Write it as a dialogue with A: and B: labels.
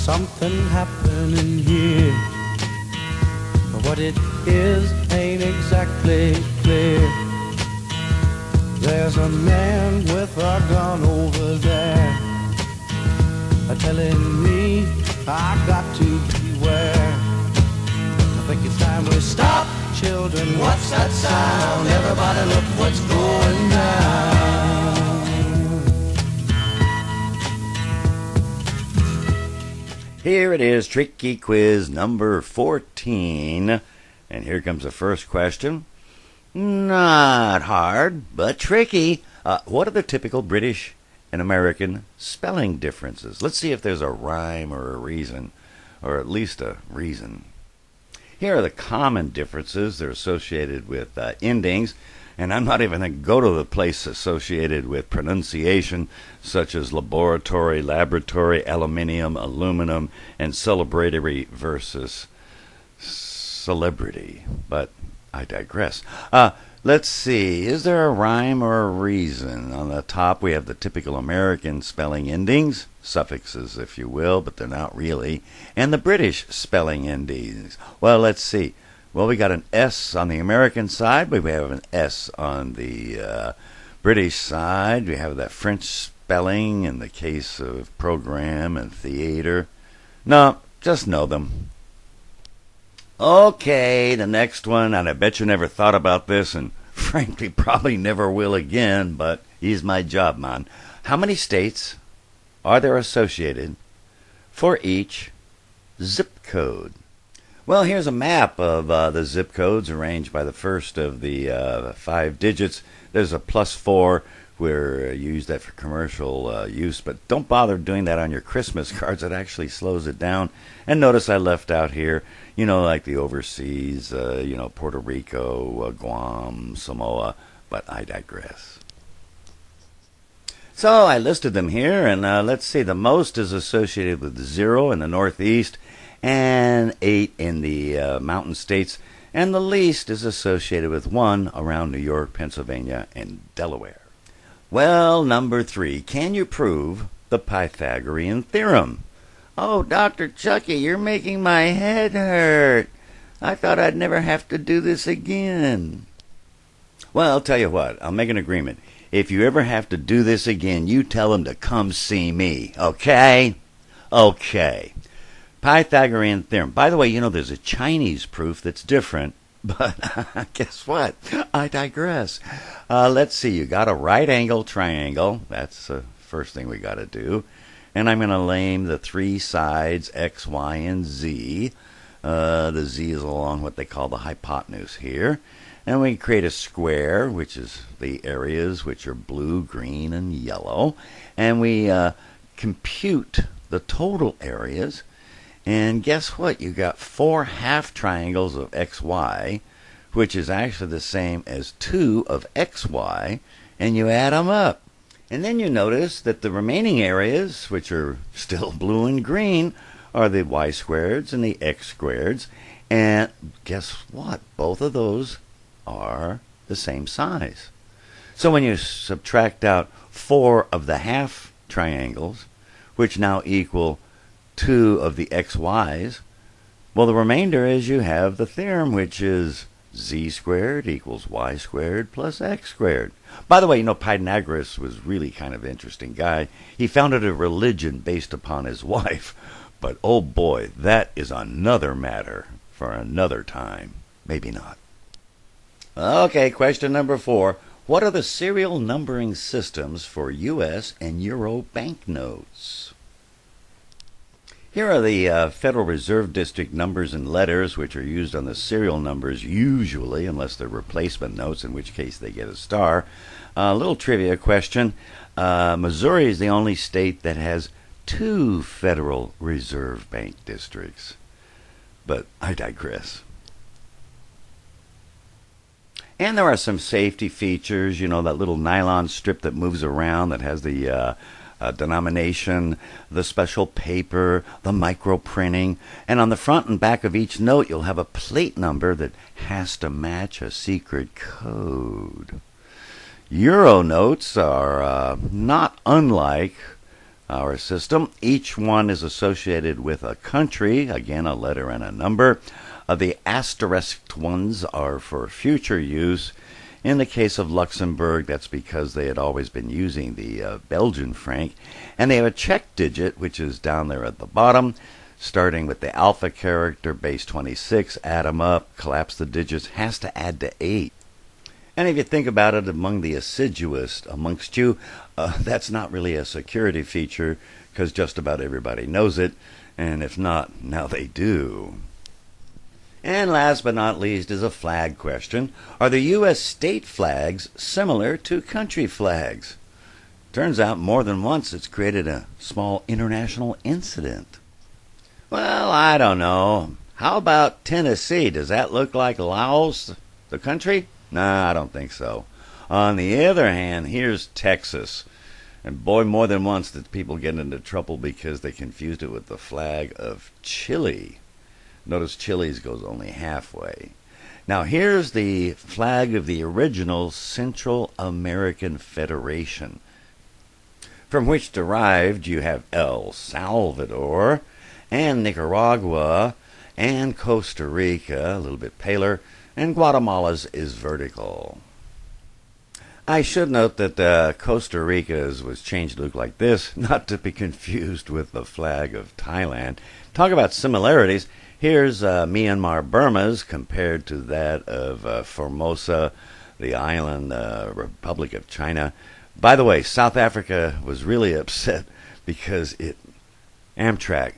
A: something happening here, but what it is ain't exactly clear. There's a man with a gun over there, telling me I got to beware. I think it's time we stop, children. What's that sound? Everybody look what's going down.
B: Here it is, tricky quiz number 14. And here comes the first question. Not hard, but tricky. What are the typical British and American spelling differences? Let's see if there's a rhyme or a reason, or at least a reason. Here are the common differences. They're associated with endings, and I'm not even going to go to the place associated with pronunciation, such as laboratory, aluminium, aluminum, and celebratory versus celebrity. But I digress. Let's see. Is there a rhyme or a reason? On the top, we have the typical American spelling endings, suffixes, if you will, but they're not really, and the British spelling endings. Well, let's see. Well, we got an S on the American side. We have an S on the British side. We have that French spelling in the case of program and theater. No, just know them. Okay, the next one, and I bet you never thought about this, and frankly probably never will again, but he's my job, man. How many states are there associated for each zip code? Well, here's a map of the zip codes arranged by the first of the 5 digits. There's a +4. We're use that for commercial use, but don't bother doing that on your Christmas cards. It actually slows it down. And notice I left out here, like the overseas, Puerto Rico, Guam, Samoa, but I digress. So I listed them here, and let's see. The most is associated with 0 in the Northeast and 8 in the mountain states, and the least is associated with 1 around New York, Pennsylvania, and Delaware. Well, number 3, can you prove the Pythagorean Theorem? Oh, Dr. Chucky, you're making my head hurt. I thought I'd never have to do this again. Well, I'll tell you what, I'll make an agreement. If you ever have to do this again, you tell them to come see me, okay? Okay. Pythagorean Theorem. By the way, there's a Chinese proof that's different. But guess what? I digress. Let's see. You got a right angle triangle. That's the first thing we got to do. And I'm going to name the 3 sides X, Y, and Z. The Z is along what they call the hypotenuse here. And we create a square, which is the areas, which are blue, green, and yellow. And we compute the total areas. And guess what? You got 4 half triangles of XY, which is actually the same as 2 of XY, and you add them up. And then you notice that the remaining areas, which are still blue and green, are the y squareds and the x squareds. And guess what? Both of those are the same size. So when you subtract out 4 of the half triangles, which now equal 2 of the xy's, well, the remainder is you have the theorem, which is z squared equals y squared plus x squared. By the way, Pythagoras was really kind of an interesting guy. He founded a religion based upon his wife. But oh boy, that is another matter for another time. Maybe not. Okay, question number 4. What are the serial numbering systems for U.S. and Euro banknotes? Here are the Federal Reserve District numbers and letters, which are used on the serial numbers usually, unless they're replacement notes, in which case they get a star. A little trivia question. Missouri is the only state that has 2 Federal Reserve Bank districts. But I digress. And there are some safety features, that little nylon strip that moves around that has the denomination, the special paper, the micro printing, and on the front and back of each note you'll have a plate number that has to match a secret code. Euro notes are not unlike our system. Each one is associated with a country, again, a letter and a number. The asterisked ones are for future use. In the case of Luxembourg, that's because they had always been using the Belgian franc. And they have a Czech digit, which is down there at the bottom, starting with the alpha character, base 26, add them up, collapse the digits, has to add to 8. And if you think about it, among the assiduous amongst you, that's not really a security feature, because just about everybody knows it, and if not, now they do. And last but not least is a flag question. Are the U.S. state flags similar to country flags? Turns out more than once it's created a small international incident. Well, I don't know. How about Tennessee? Does that look like Laos, the country? Nah, I don't think so. On the other hand, here's Texas. And boy, more than once did people get into trouble because they confused it with the flag of Chile. Notice Chile's goes only halfway. Now here's the flag of the original Central American Federation, from which derived you have El Salvador and Nicaragua and Costa Rica, a little bit paler, and Guatemala's is vertical. I should note that Costa Rica's was changed to look like this, not to be confused with the flag of Thailand. Talk about similarities. Here's Myanmar Burma's compared to that of Formosa, the island Republic of China. By the way, South Africa was really upset because Amtrak